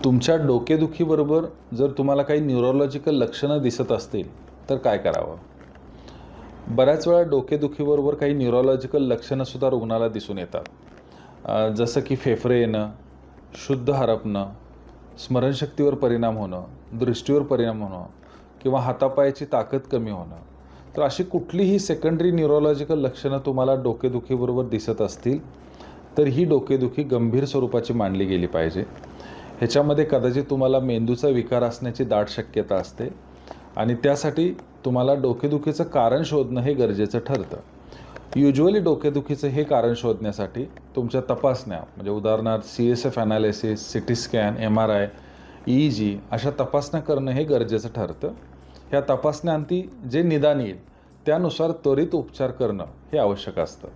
तुमच्या डोकेदुखीबरोबर जर तुम्हाला काही न्यूरोलॉजिकल लक्षणं दिसत असतील तर काय करावं? बऱ्याच वेळा डोकेदुखीबरोबर काही न्यूरोलॉजिकल लक्षणंसुद्धा रुग्णाला दिसून येतात. जसं की फेफरे येणं, शुद्ध हरपणं, स्मरणशक्तीवर परिणाम होणं, दृष्टीवर परिणाम होणं किंवा हातापायाची ताकद कमी होणं. तर अशी कुठलीही सेकंडरी न्यूरोलॉजिकल लक्षणं तुम्हाला डोकेदुखीबरोबर दिसत असतील तर ही डोकेदुखी गंभीर स्वरूपाची मानली गेली पाहिजे. ह्याच्यामध्ये कदाचित तुम्हाला मेंदूचा विकार असण्याची दाट शक्यता असते आणि त्यासाठी तुम्हाला डोकेदुखीचं कारण शोधणं हे गरजेचं ठरतं. युज्युअली डोकेदुखीचं हे कारण शोधण्यासाठी तुमच्या तपासण्या म्हणजे उदाहरणार्थ CSF analysis, CT scan, MRI, EEG अशा तपासण्या करणं हे गरजेचं ठरतं. ह्या तपासण्यांती जे निदान येईल त्यानुसार त्वरित उपचार करणं हे आवश्यक असतं.